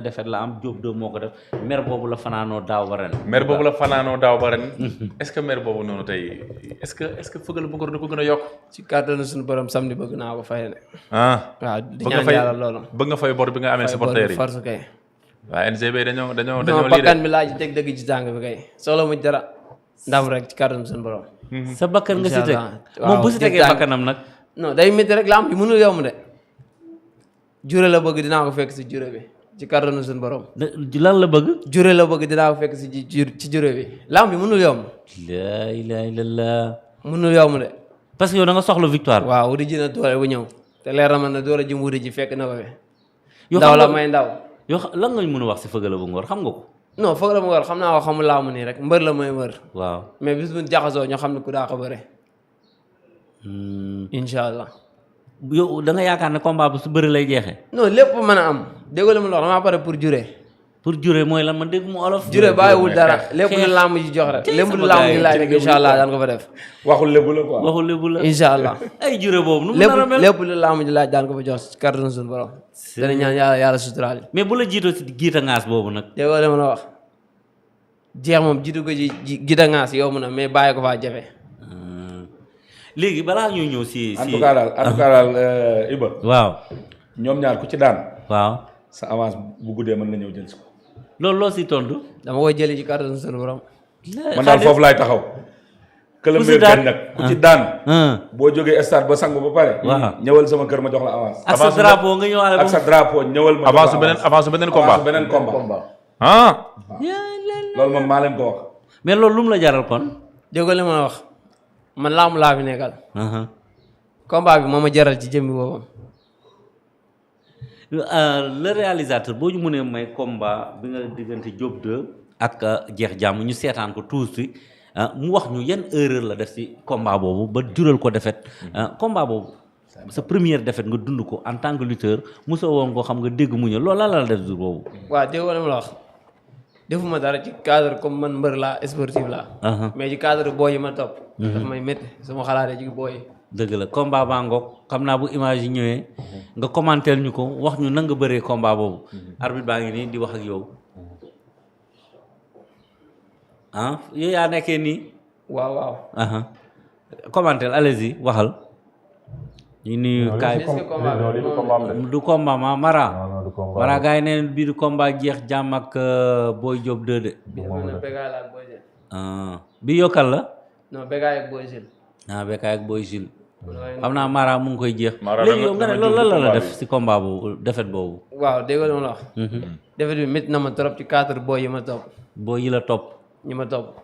defet la am Diop 2 moo ko def mer boobu la fanaanoo daaw ba ren. mer boobu la fanaanoo daaw ba ren. est-ce que mer boobu noonu tey est-ce que Feugeula bu Ngor da ko gën a yokk. ci kàttanu suñu borom samedi bëgg naa ko fay de. waaw di ñaan yàlla loolu. bëgg nga fay bor bi nga amee supporter yi force kay. waaw NGB dañoo non lii bakkan bi laaj teg dëgg ci tàng bi kay soxla mu dara ndam rek ci kàttanu suñu borom. sa bakkan nga si teg moom bu si tegee bakkanam nag. non day métti rek lamb bi mënul yomb de. jure la bëgg dinaa ko fekk si jure bi ci kàttanu suñu borom. lan la bëgg. jure la bëgg dinaa ko fekk si ci jure bi lamb bi mënul yomb. laa ilaaha illallaah. mënul yomb de. parce que yow da nga soxla victoire. waaw wuti ji na doole bu ñëw. te leer na man ne doole ji mu wuti ji fekk na ko fi. yoo ndaw la may ndaw. yoo lan nga mën a wax si Feugeula bu Ngor xam nga ko. non Feugeula bu Ngor xam naa ko xamul laamu nii rek mbër la may mbër. waaw mais bis bu jaxasoo ñoo xam ne ku daa ko bëre. incha allah. yow da nga yaakaar ne combat bu su bëri lay jeexee. non lépp mën a am déggoo la ma wax damaa pare pour jure. pour jure mooy lan man dégg mu olof. jure bàyyiwul dara lépp lu làmb ji jox rek. lépp lu làmb ji laaj rek incha allah daan ko fa def. waxul lébu la quoi. waxul lébu la incha allah. ay jure boobu nu mu nar a mel lépp lu làmb ji laaj daan ko fa jox ci kàttanu suñu borom. dana ñaan yàlla suturaal. mais bu la jiitoo si giita ngaas boobu nag. déggoo la ma la wax jeex moom jiitu ko ci giita ngaas yomb na mais bàyyi ko faa jafe. léegi balaa ñuy ñëw si. en tout cas daal Iba. waaw. ñoom ñaar ku ci daan. waaw. sa avance bu guddee mën nga ñëw jël si ko. loolu loo si tontu. dama koy jëlee ci kàttanu suñu borom. man daal foofu laay taxaw. ku si daan nag ku ci daan. boo jógee stade ba sangu ba pare. waaw ñëwal sama kër ma jox la avance. ak sa drapeau nga ñëwaale ak sa drapeau ñëwal ma. avance beneen combat avance beneen combat. loolu moom maa leen ko wax. mais loolu lu mu la jaral kon. déggoo li ma la wax man laamu laa fi nekkal. combat bi moo ma jaral ci jëmmi boppam. le réalisateur boo ñu mënee may combat bi nga diggante Diop 2 ak Jeex Jàmm ñu seetaan ko tuuti mu wax ñu yan erreur la def ci combat boobu ba jural ko défaite combat boobu sa première défaite nga dund ko en tant que lutteur mosoo woon koo xam nga dégg mu ñëw loolu la def jour boobu. waaw déggoo li ma la wax defuma dara ci cadre comme man mbër laa sportif laa. mais ci cadre booy yi ma topp. dafa may métti sama xalaatee ci booy yi. dëgg la combat baa ngoog xam naa bu image yi ñëwee nga commenter ñu ko wax ñu na nga bëree combat boobu. arbitre baa ngi nii di wax ak yow. yow yaa nekkee nii. waaw. commenter allez-y waxal. ñu nuyu kaay du combat ma Mara. Mara gars yi neen bii du combat Jeex Jàmm ak Boy Diop 2 de. bi yokkal la. non Bégaay ak Boy Jules. Bégaay ak Boy Jules. xam naa Mara mu ngi koy jeex. léegi yow nga ne loolu lan la def si combat boobu défaite boobu. waaw dégg nga la wax. défaite bi métti na ma trop ci cadre booy yi ma topp. booy yi la topp. ñi ma topp.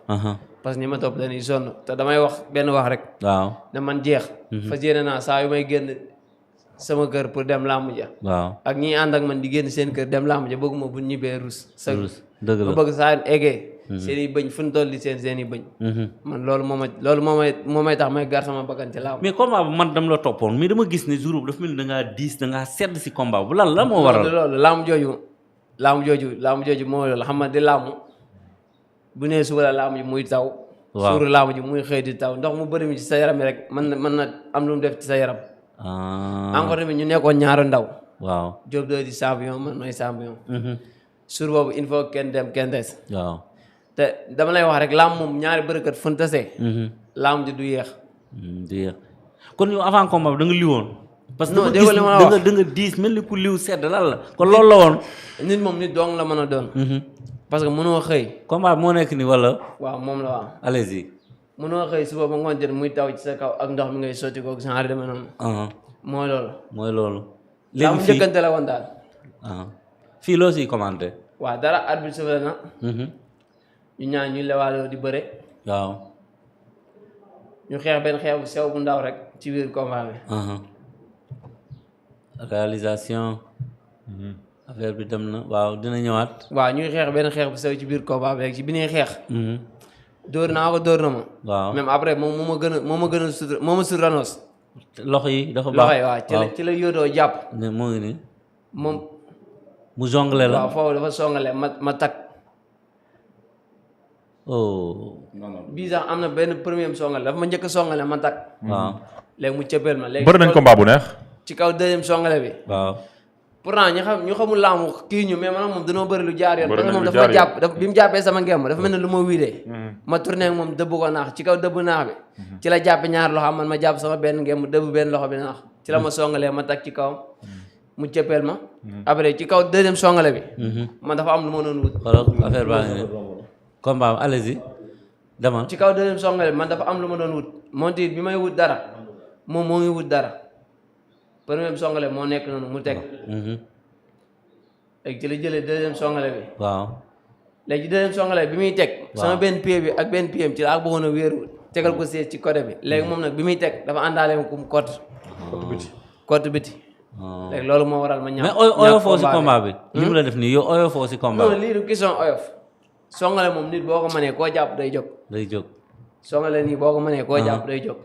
parce que ñi ma topp dañuy sonn te damay wax benn wax rek. waaw ne man jeex. fas yéene naa saa yu may génn sama kër pour dem làmb ja. waaw ak ñi ànd ak man di génn seen kër dem làmb ja bëgguma bu ñibbee rus. dëgg la ma bëgg saa eggee. seen i bëñ fu ñu toll di seen i bëñ. man loolu moo may tax may gar sama bakkan ci làmb. mais combat bu man dama la toppoon mais dama gis ne jour boobu dafa mel ni da ngaa diis da ngaa sedd si combat bu lan la moo waral. loolu làmb jooju moo loolu xam nga di làmb bu nee suba la làmb ji muy taw. waaw suuru làmb ji muy xëy di taw ndox mu bëri mi ci sa yaram yi rek mën na am lu mu def ci sa yaram. encore tamit ñu nekkoon ñaari ndaw. waaw Diop 2 di champion man may champion. suur boobu il faut kenn dem kenn des. waaw te dama lay wax rek làmb moom ñaari bërëkkat fu ñu tasee. làmb ji du yéex. du yéex kon yow avant combat bi da nga liwoon. parce que non déggoo li ma la wax da nga diis mel ni ku liw sedd lan la kon loolu la woon. nit moom nit dong la mën a doon. parce que mënoo xëy. combat bi moo nekk ni wala. waaw moom la waaw. allez-y. mënoo xëy suba ba ngoon jot muy taw ci sa kaw ak ndox mi ngay sotti ko genre deme noonu. mooy loolu. mooy loolu. léegi fii njëkkante la woon daal. fii loo siy commenté. waaw dara arbitre sifflé na. ñu ñaan ñu lewaaloo di bëre. waaw. ñu xeex benn xeex bu sew bu ndaw rek ci biir combat bi. réalisation. affaire bi dem na waaw dina ñëwaat. waaw ñuy xeex benn xeex bu sew ci biir combat bi rek ci bi ñuy xeex. dóor naa ko dóor na ma. waaw même après moom moo ma suturanos. loxo yi dafa baax loxo yi waaw ci la yóotoo jàpp. moo ngi nii. moom. mu jongle la waaw foofu dafa songale ma takk. bii sax am na benn premier songale dafa ma njëkk a songale ma takk. waaw léegi mu cëppeel ma léegi. bëri nañ combat bu neex. ci kaw deuxième songale bi. waaw. pourtant ñu xamul laamu kii ñu mais man moom dañoo bëri lu jaar yoon. bëri parce que moom lu dafa ma jaar jàpp bi mu jàppee sama ngemb dafa mel ne lu ma wiidee. ma tourné ak moom dëbb ko naax ci kaw dëbb naax bi. ci la jàppe ñaar loxo man ma jàpp sama benn ngemb dëbb benn loxo bi naax ci la ma songalee ma tag ci kawam. mu cëppeel ma. après ci kaw deuxième songale bi. man dafa am lu ma doon wut. xoolal affaire baa ngi nii combat am allez-y demal. ci kaw deuxième songale bi man dafa am lu ma doon wut moom it bi may wut dara moom moo ngi wut dara premier songale moo nekk noonu mu teg. léegi ci la jëlee deuxième songale bi. waaw. léegi deuxième songale bi muy teg. sama benn pied bi ak benn pied ci laa bëggoon a wéeru tegal ko sees ci côté bi léegi moom nag bi muy teg dafa àndaale ma kum côté biti. léegi loolu moo waral ma ñàkk. mais oyofoo si combat bi. li mu la def nii yow oyofoo si combat bi. non lii du question oyof. songale moom nit boo ko mënee koo jàpp day jóg. day jóg. songale nii boo ko mënee koo jàpp day jóg.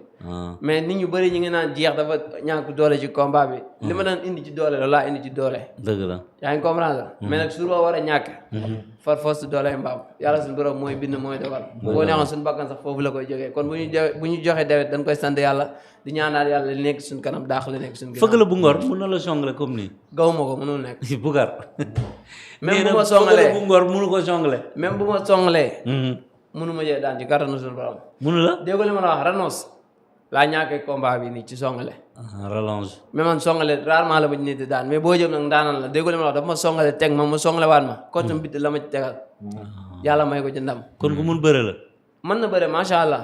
mais nit ñu bëri ñu ngi naan jeex dafa ñàkk doole ci combat bi. li ma daan indi ci doole loolu laa indi ci doole. dëgg la. yaa ngi comprendre mais nag su war a ñàkk. far force doole mbaam yàlla suñu borom mooy bind mooy dogal. bu ko neexoon suñu bakkan sax foofu la koy jógee kon bu ñu joxee dewet dañ koy sant yàlla di ñaanaat yàlla li nekk suñu kanam daax li nekk suñu ginnaaw. fëgg la bu ngor mun na la songale comme nii. gawuma ko mënul nekk. Bougar. même bu ma songalee fëgg la bu ngor mënu ko songale. même bu ma songalee. mënu ma jee daan ci kattanu suñu borom. mënu la. dégg li ma la wax Ranos laa ñàkkee combat bi nii ci songale. relance. mais man songale rarement la ma ci nit di daan mais boo jëm nag ndaanaan la dégg li ma la wax dafa ma songale teg ma songale waat ma côté bitti la ma ci tegal. yàlla may ko ci ndam. kon ku mun bëre la. mën na bëre macha allah.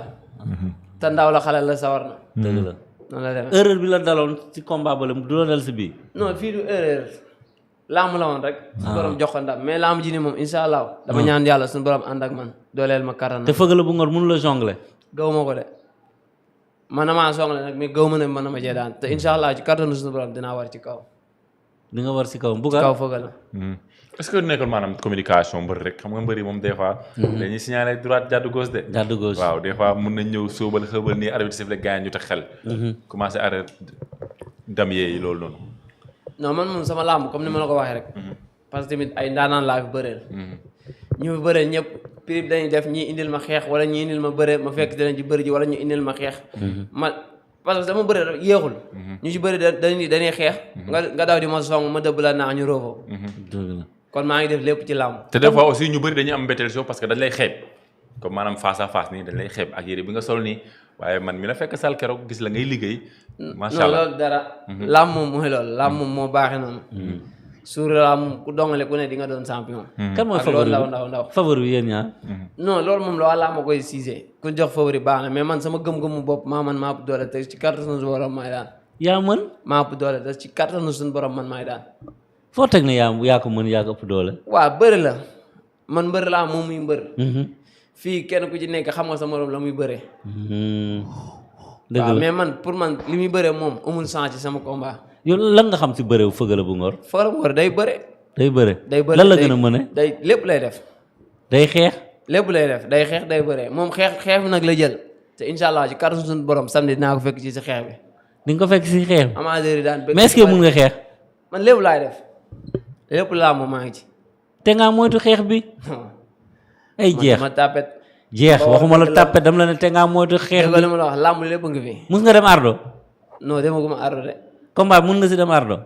te ndaw la xale la sawar na. dëgg la. noonu la demee erreur bi la daloon ci combat bale du la dal si bii. non fii du erreur. laamu la woon rek. su borom jox ko ndam mais laamu ji ni moom incha allah. dama ñaan yàlla suñu borom ànd ak man dooleel ma karan. te fëgg la bu ngor mënu la jongle. gaw ma ko de man damaa songle nag mais gaw ma ne mën na ma cee daan te incha allah ci kattanu suñu borom dinaa war ci kaw. di nga war si kaw ci Bougar. kaw fëgg la. est-ce que nekkul maanaam communication mbër rek xam nga mbër yi moom des fois. dañuy signaler droite jàddu gauche de. jàddu gauche waaw des fois mun nañ ñëw sóobal xëbal nii arbitre siffle gaañ ñu teg xel. commencé arrêté dam yeeyi loolu noonu. non man moom sama làmb comme ni ma la ko waxee rek. parce que tamit ay ndaanaan laa fi bëreel. ñu fi bëreel ñëpp prix bi dañuy def ñii indil ma xeex wala ñii indil ma bëre ma fekk dinañ ci bëri ji wala ñu indil ma xeex. ma parce que sama bëre yéexul. ñu ci bëri dañuy xeex. nga daw di ma song ma dëbb la naax ñu roofoo. dëgg la. kon maa ngi def lépp ci làmb. te des fois aussi ñu bëri dañuy am mbetteel show parce que dañ lay xeeb comme maanaam face à face nii dañ lay xeeb ak yére bi nga sol nii waaye man mi la fekk sal keroog gis la ngay liggéey. macha allah non loolu dara. làmb moom mooy loolu làmb moom moo baaxee noonu. suur làmb moom ku dongale ku ne di nga doon champion. kan mooy ak favori loolu bi ndaw. favori bi yéen ñaar. non loolu moom la làmb koy siisee ku jox favori baax na mais man sama gëm-gëmu bopp maa ëpp doole te ci kattanu suñu borom maay daan. yaa mën. maa ëpp doole te ci kattanu suñu borom man maay daan. foo teg ne yaa ko mën yaa ko ëpp doole. waaw bëri la man mbër laa moom muy mbër. fii kenn ku ci nekk xam nga sa morom la muy bëree. dëgg la waaw mais man pour man li muy bëree moom amul sens ci sama combat. yow lan nga xam si bëreew fëgg la bu ngor. fëgg la bu ngor day bëre. day bëre. day bëre lan la gën a mën a. day lépp lay def. day xeex. lépp lay def day xeex day bëre moom xeex bi nag la jël te incha allah ci kàttan suñu borom samedi dinaa ko fekk ci si xeex bi. di nga ko fekk si xeex bi. amateur yi daan bëgg. mais est-ce que mun nga xeex. man lépp laay def lépp laa moom maa ngi ci. te ngaa moytu xeex bi. ay jeex ma tapet. jeex waxuma la tapet dama la ne te ngaa moytu xeex bi. dégg nga li ma la wax làmb lépp nga fi. mus nga dem ardo. non demaguma ardo de. combat mun nga si dem ardo.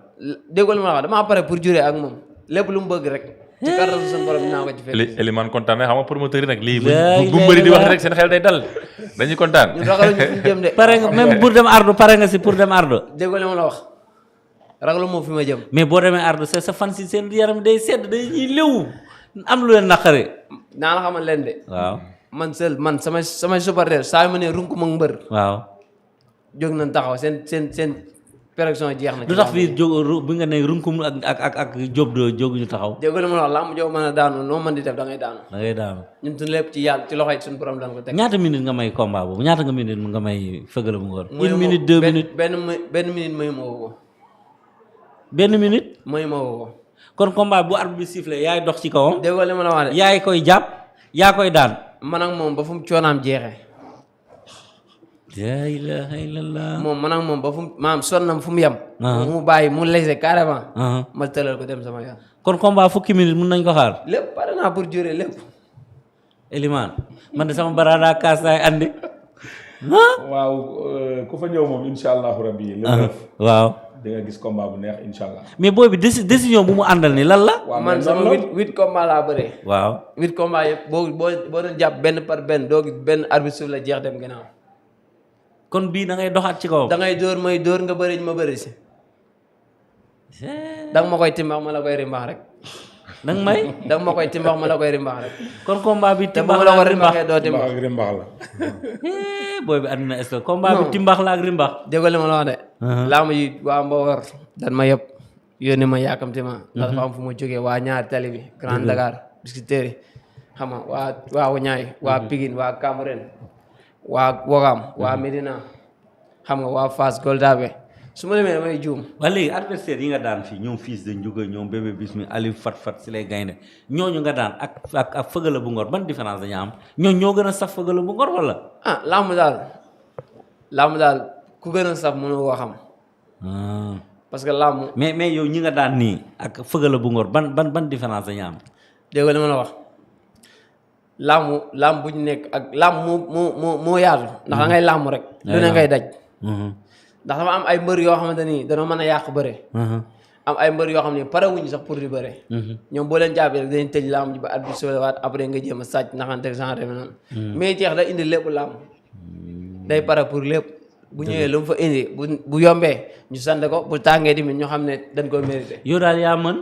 dégg nga li ma la wax damaa pare pour juree ak moom lépp lu mu bëgg rek. ci kàttan suñu borom dinaa ko ci fekk. Elimane kontaan na xam nga promoteur yi nag lii bu mbëri di wax rek seen xel day dal dañuy kontaan. ñu ragaluñu fi ñu jëm de. pare nga même pour dem ardo pare nga si pour dem ardo. dégg nga li ma la wax ragalu moo fi ma jëm. mais boo demee ardo c'est sa fan si seen yaram day sedd day ñuy léwu am lu leen naqari. naa la xamal leen de. waaw man seul man samay supporter saa yu ma nee runku ma mbër. waaw. jóg nañ taxaw seen péréction jeex na. lu tax fii jóg bi nga ne runkum ak Diop doo jóguñu taxaw. dégg nga li ma la wax làmb joo mën a daanu noo mën di def da ngay daanu. da ngay daanu. ñun suñu lépp ci yàlla ci loxoy suñu borom dañ ko teg. ñaata minute nga may combat boobu ñaata nga minute nga may fëgala bu ngor. une minute deux minutes benn minute mayu ma woo ko. benn minute. mayu ma woo ko. kon combat bu arbitre bi sifflé yaay dox ci kawam. dégg nga li ma la wax de. yaay koy jàpp yaa koy daan. man ak moom ba fu mu coonaam jeexee. la ilaha illallah. moom man ak moom ba fu mu maanaam sonnam fu mu yem. mu bàyyi mu lese carrément. ma tëral ko dem sama yoon. kon combat fukki minute mun nañ ko xaar. lépp pare naa pour juree lépp. Elimane man de sama baraada kaas laay andi. waaw ku fa ñëw moom incha allahu rabbi le 9 waaw di nga gis combat bu neex incha allah. mais booy bi décision bu mu àndal ni lan la. waaw man mais sama noonu la. 8 combat laa bëree. waaw 8 combat yëpp boo doon jàpp benn par benn doo gis benn arbitre suuf la jeex dem ginnaaw. kon bii da ngay doxaat ci kawam. da ngay dóor may dóor nga bëri ma bëri si. danga ma koy timbax ma la koy rimbax rek. danga may. danga ma koy timbax ma la koy rimbax rek. kon combat bi te bu timbax ma la la ko ak rimbax. rimbaxee doo timbax. Mbax ak rimbax la. booy bi àddina est-ce que combat bi timbax la ak rimbax. déggoo li ma la wax de. laa ma yi waa Mbawar dan ma yëpp yónni ma yàkkamti ma. ndax dafa am fu ma jógee waa ñaari tali bi. Grand Dakar Biscuiterie xam nga waa Ñaay waa Pikine waa Cambérène waa Wogam waa Médina xam nga waa Fass Goldabe su ma demee damay juum. waa léegi adversaire yi nga daan fii ñoom Fils de Ndiouga ñoom Bébé Bismi Aliou Fat si lay gaynde ñooñu nga daan ak Fëgala bu Ngor ban différence dañu am ñooñu ñoo gën a saf Fëgala bu Ngor wala. làmb daal ku gën a saf mënoo koo xam. parce que làmb. mais yow ñi nga daan nii ak Fëgala bu Ngor ban différence dañu am. dégg nga li ma la wax làmb bu ñu nekk ak làmb moo yaatu. ndax da ngay làmb rek. lu ne ngay daj. ndax dafa am ay mbër yoo xamante ni dana mën a yàq bëre. am ay mbër yoo xam ne pare wuñu sax pour di bëre. ñoom boo leen jàppee rek dañuy tëj làmb ji ba at bi soolewaat après nga jéem a sàcc naxante genre bi noonu. mais jeex da indi lépp làmb. day pare pour lépp. bu ñëwee lu mu fa indi bu yombee ñu sant ko bu tàngee tamit ñu xam ne dañ ko mérité. yow daal yaa mën.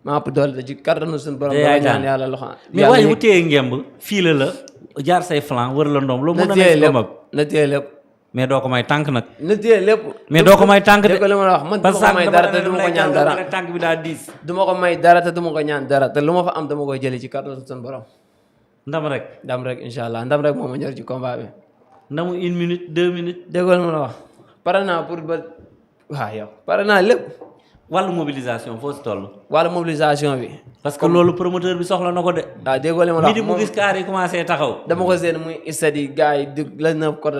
maa ëpp doole da ci kattanu suñu borom. yaa dama ñaan yàlla loxo. mais waaye bu téye ngemb fii la jaar say flanc wër la ndoom loolu mën na nekk lépp na téye lépp. mais doo ko may tànk nag. na téye lépp. mais doo ko may tànk de. dégg li ma la wax man du ma ko may dara te du ma ko ñaan dara. tànk bi daa diis. du ma ko may dara te du ma ko ñaan dara te lu ma fa am dama koy jëlee ci kattanu suñu borom. ndam rek. ndam rek incha allah ndam rek moo ma ñor ci combat bi. ndamu 1 minute 2 minutes. dégg li ma la wax pare naa pour ba waaw yow pare naa lépp. wàllu mobilisation foo si toll. wàllu mobilisation bi. parce que loolu promoteur bi soxla na ko de. waaw déggoo li ma la wax midi mu gis kaar yi commencé taxaw. dama ko seen muy istade yi gars yi di la nëb code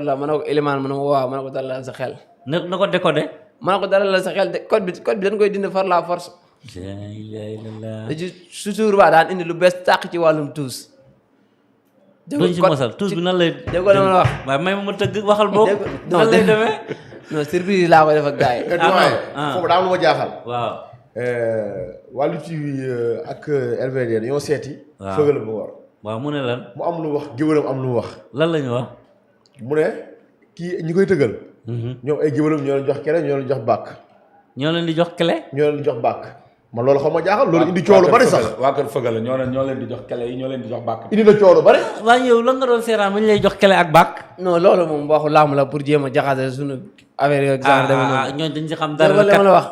la ma ne ko élément ma ne ko waaw ma ne ko dalal sa xel. na ko décoder. ma ne ko dalal sa xel de code bi dañ koy dindi far la force. la da ci toujours ba daan indi lu bees tàq ci wàllum tuus. duñ ci mosal tuus bi nan lay. déggoo li ma la wax. waaye may ma tëgg waxal boobu. non nan lay demee. non surprise laa koy def ak gars yi. foofu daa am lu ma jaaxal. waaw. wàllu TV ak RVD dañoo seeti. waaw Fëgala bu Ngor. waaw mu ne lan. mu am lu wax géwélam am lu wax. lan la ñu wax. mu ne kii ñi koy tëggal. ñoom ay géwélam ñoo leen jox kere ñoo leen jox bàkk. ñoo leen di jox clé. ñoo leen di jox bàkk. man loolu xam ma jaaxal loolu indi coow lu bari sax. waa kër Fëgala ñoo leen di jox kele yi ñoo leen di jox bàkk. indi na coow lu bari. waaye yow lan nga doon seeraan ba ñu lay jox clé ak bàkk. non loolu moom waxu làmb la pour jéem a jaxase suñu affaire yooyu. genre demee noonu ñooñu dañ ci xam dara. dara la wax.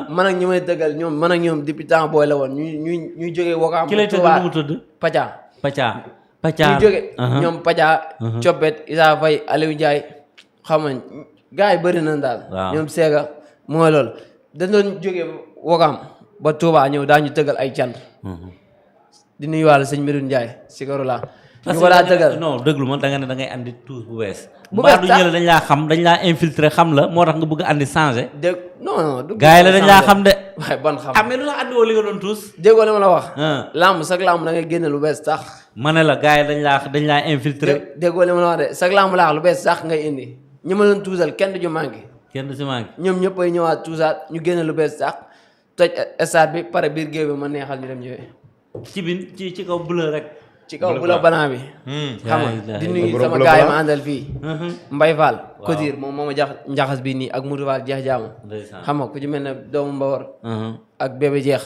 man ak ñi may dëggal ñoom man ak ñoom depuis temps booy la woon ñuy jógee Wakaam. ki lay tëdd nu mu tudd. Paca. Paca. ñu jóge ñoom Paca. Coppet Isa Faye Aliou Ndiaye xam nga gars yi bëri nañ daal. waaw ñoom Sega mooy loolu dañ doon jógee Wakaam ba Touba ñëw daañu tëggal ay cant. di nuyuwaale sëñ Medoune Ndiaye Sikarula. ñu ko daa tëggal non déglu ma da nga ne da ngay andi tuus bu bees. bu bees du ñële dañ laa xam dañ laa infiltré xam la moo tax nga bëgg a andi changé. dégg non du gars yi la dañ laa xam de. waaye ban xam. mais lu tax andi woo li nga doon tuus. déggoo li ma la wax. lamb sax lamb da ngay génne lu bees sax. ma ne la gars yi dañ laa infiltré. déggoo li ma la wax de sax lamb laax lu bees sax ngay indi ñi ma leen tuusal kenn du ñu manqué. kenn du si manqué. ñoom ñëpp ay ñëwaat tuusaat ñu génne lu bees sax toj stade bi pare biir géew bi ma neexal ñu dem ñëwee. ci biir ci kaw bleu rek. ci kaw bu la banaa bi. xam nga di nuyu sama gars yi ma àndal fii. Mbay Fall. waaw Couture moom moo ma jax njaxas bi nii ak Modou Fall jeex jaamu. xam nga ku ci mel ne doomu Mbawar. ak bébé jeex.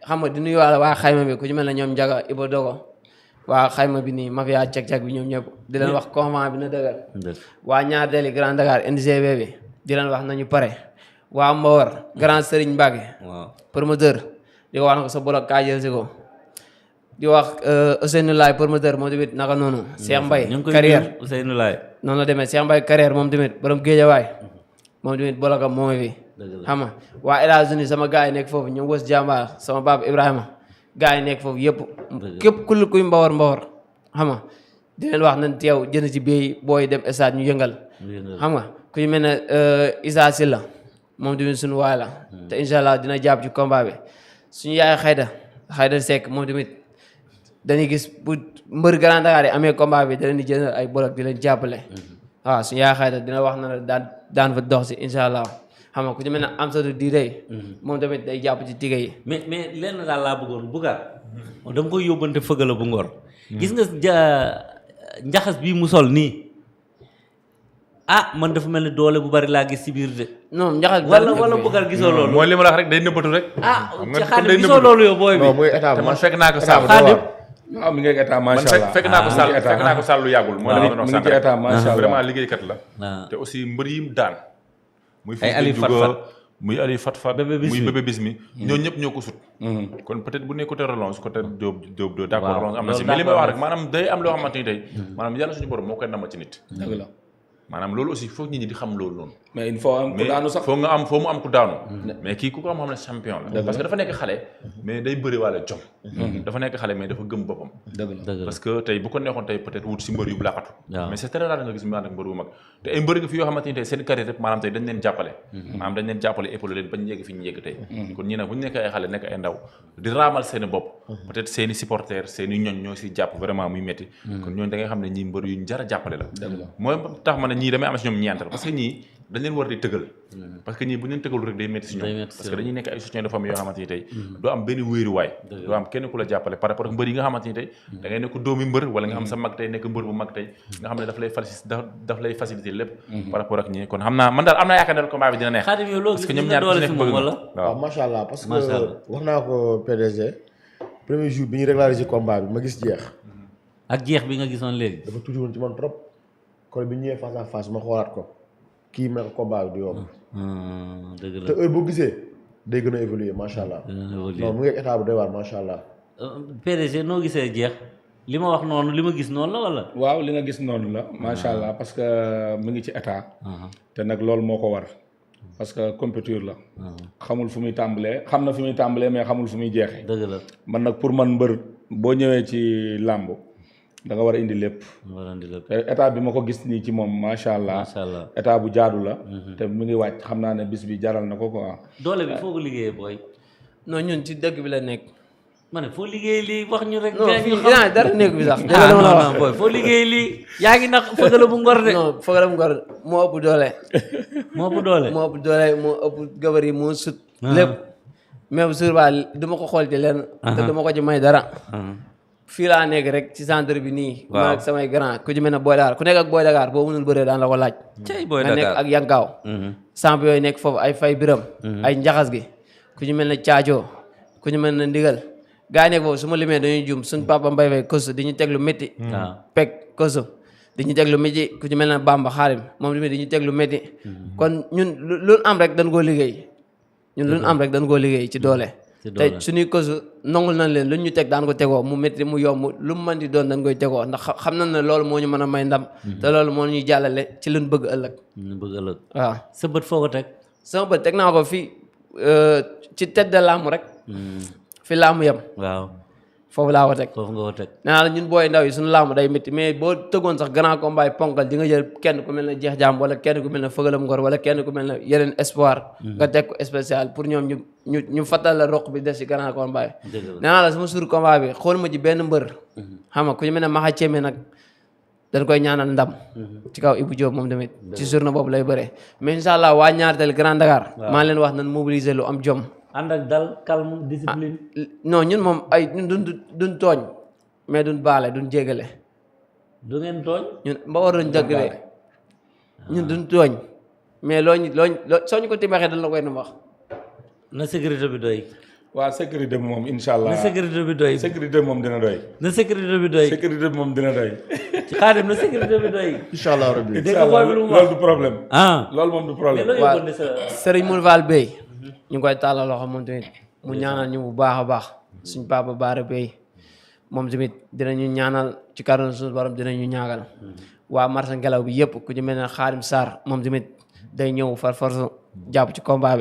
xam nga di nuyu waa xayma bi ku ci mel ne ñoom Njaga Iba Dogo. waa xayma bi nii mafia cek-cek bi ñoom ñëpp di leen wax convent bi na dëgër. waa ñaar deli Grand Dakar NGB bi di leen wax nañu pare. waa Mbawar Grand Serigne Mbacke. waaw promoteur di ko wax na ko sa bolok kaa jël si ko. di wax Ousseynou Laye promoteur moom tamit naka noonu. Cheikh Mbaye carrière Ousseynou Laye. noonu la demee Cheikh Mbaye carrière moom tamit borom Géejawaay moom tamit bolokam moom fi. xam nga waa États-Unis sama gars yi nekk foofu ñoom wës jàmbaar sama baab Ibrahima gars yi nekk foofu yëpp. képp kuy mbawar xam nga di leen wax nañ teew jënd ci biir booy dem stade ñu yëngal. xam nga ku ñu mel ne Issa Silla moom tamit suñu waay la. te incha allah dina jàpp ci combat bi suñu yaay Xayda Seck moom tamit. dañuy gis bu mbër Grand Dakar yi amee combat bi da leen di jëndal ay bolok di leen jàppale. waaw suñu yaakaar dina wax na la daan fa dox si incha allah xam nga ku ci mel ne Amsatou Diré moom tamit day jàpp ci tigga yi mais lenn daal laa bëggoon Boucar dama koy yóbbante fëgala bu ngor gis nga njaxas bii mu sol nii man dafa mel ni doole bu bari laa gis ci biir de non njaxas wala Boucar gisoo loolu mooy li ma la wax rek day nëbbatu rek ci Xaadim gisoo loolu yow booy bi non muy état te man fekk naa ko sàll waaw mi ngi état man macha allah fekk naa ko sàll lu yàggul mooy li ma doon mu ngi sànq ci état macha allah vraiment liggéeykat la waaw te aussi mbër yi mu daan muy ay Ali Fils de Fatfat. Douga muy Ali Fatfat Bébé Bismi. muy Bébé Bismi ñooñu ñëpp ñoo ko sut kon peut-être bu nekk côté relance côté Diop d'accord relance am na si mais li may wax rek maanaam day am loo xamante ni tey maanaam yàlla suñu borom moo koy nama ci nit dëgg la maanaam loolu aussi foog nit ñi di xam loolu noonu mais il faut am ku daanu sax foo mu am ku daanu mais kii ku ko am xam ne champion la parce que dafa nekk xale mais day bëri wàlla jom dafa nekk xale mais dafa gëm boppam dëgg la dëgg la parce que tey bu ko neexoon tey peut-être wut si mbër yu laqatu waaw. mais c'est très rare nga gis mu ànd ak mbër bu mag te ay mbër nga fi yoo xamante ni tey seen carrière yëpp maanaam tey dañ leen jàppale maanaam dañ leen jàppale épaulé leen bañ yegg fi ñu yegg tey kon ñi nag bu ñu nekk ay xale nekk ay ndaw di raamal seen i bopp peut-être seen i supporters seen i ñoñ ñoo si jàpp vraiment muy métti kon ñooñu da ngay xam ne ñii mbër yu jar a jàppale la mooy tax ma ne ñii damay am si ñoom ñeent parce que ñii dañ leen war di tëgal parce que ñii bu ñu leen tëgalu rek day métti si ñoom parce que dañuy nekk ay soutien de famille yoo xamante ni tey doo am benn wéeruwaay doo am kenn ku la jàppale par rapport ak mbër yi nga xamante ni tey da ngay nekk doomi mbër wala nga am sa mag tey nekk mbër bu mag tey nga xam ne daf lay faciliter lépp par rapport ak ñii kon xam naa man daal am naa yaakaar ne combat bi dina neex Xaadim yow loo parce gis que ñoom nga ñaar ku doole ci si nekk moom bëgg wala na waaw macha allah parce que Macha Allah. wax naa ko PDG premier jour bi ñu régulariser combat bi ma gis jeex ak jeex bi nga gisoon léegi dafa tuuti woon ci man trop kon bi ñu ñëwee face à face ma xoolaat ko kii ma ko combat bi du yomb dëgg la te heure boo gisee day gën a évoluer macha allah non mu ngi état bu doy waar macha allah. PDG noo gisee jeex li ma wax noonu li ma gis noonu la wala waaw li nga gis noonu la macha allah parce que mi ngi ci état te nag loolu moo ko war parce que compétiteur la xamul fu muy tàmbalee xam na fu muy tàmbalee mais xamul fu muy jeexee dëgg la man nag pour man mbër boo ñëwee ci làmb da nga war a indi lépp warandi la te état bi ma ko gis nii ci moom macha allah macha allah état bu jaadu la te mi ngi wàcc xam naa ne bis bi jaral na ko quoi doole bi foo ko liggéeyee booy non ñun ci dëkk bi la nekk ma ne foo liggéey lii wax ñu rek non gars fii ñu xam dara nekk bi sax ah non non booy foo liggéey lii yaa ngi nag fëgala bu ngor de non Feugeuleu Ngor moo ëpp doole moo ëpp doole moo ëpp doole moo ëpp gabar yi moo sut lépp même sur ba du ma ko xool ci leen te du ma ko ci may dara fii laa nekk rek ci centre bi nii Waaw. man ak samay grand ku ci mel ne Boy Dakar ku nekk ak Boy Dakar boo mënul bëree daan la ko laaj cey booy nga nekk Dakar ak Yankaaw samp yooyu nekk foofu ay fay biram ay njaxas gi ku ñu mel ne caacoo ku ñu mel ne ndigal gaa yi nekk foofu su ma limee dañuy jum suñ papa mbay fay kosu di ñu teg lu métti waaw peg kosu di ñu teg lu métti ku ci mel ne Bamba xaarim moom tamit di ñu teg lu métti kon ñun lu am rek dañ koo liggéey ñun lu am rek dañ koo liggéey ci doole ci doole. te suñuy kosu nangul nañ leen lu ñu teg daan ko tegoo mu métti mu yomb lu mu mën di doon dañ koy tegoo ndax xam nañ ne loolu moo ñu mën a may ndam te loolu moo ñuy jàllale ci luñ bëgg ëllëg ñu bëgg ëllëg waaw sa bët foo ko teg sama bët teg naa ko fii ci tête de làmb rek fi làmb yem waaw foofu laa ko teg foofu nga ko teg nee naa la ñun booy ndaw yi suñu làmb day métti mais boo tëggoon sax grand combat yi ponkal di nga jël kenn ku mel ne Jeex Jaam wala kenn ku mel ne Feugeuleu Ngor wala kenn ku mel ne yeneen espoir nga teg ko spécial pour ñoom ñu fattal la roq bi def si grand combat yi dëgg la nee naa la sama suur combat bi xool ma ci benn mbër xam nga ku ñu mel ne Maxa Céeme nag dañ koy ñaanal ndam ci kaw Ibou Diop moom tamit ci journée boobu lay bëree mais incha allah waa ñaartel Grand Dakar maa leen wax nan mobiliser lu am jom ànd ak dal calme discipline non ñun moom ay ñun duñ tooñ mais duñ baale duñ jégale du ngeen tooñ ñun mbawoor lañ dëgg de ñun duñ tooñ mais loo soo ñu ko timaxee dañ la koy nu wax na sécurité bi doy waa sécurité bi moom incha allah na sécurité bi doy sécurité bi moom dina doy na sécurité bi doy sécurité bi moom dina doy ci Xaadim na sécurité bi doy incha allah rabbi. dégg nga booy bi lu mu wax loolu du problème ah loolu moom du mais problème loo yóbbante sa Serigne Moul Fall Bey ñu ngi koy tàllal loxo moom tamit mu ñaanal ñu bu baax a baax suñ papa Baara Bey moom tamit dinañu ñaanal ci kàddu suñu borom dinañu ñaagal waa marsa ngelaw bi yëpp ku ci mel ne Xaarim Sarr moom tamit day ñëw far force jàpp ci combat bi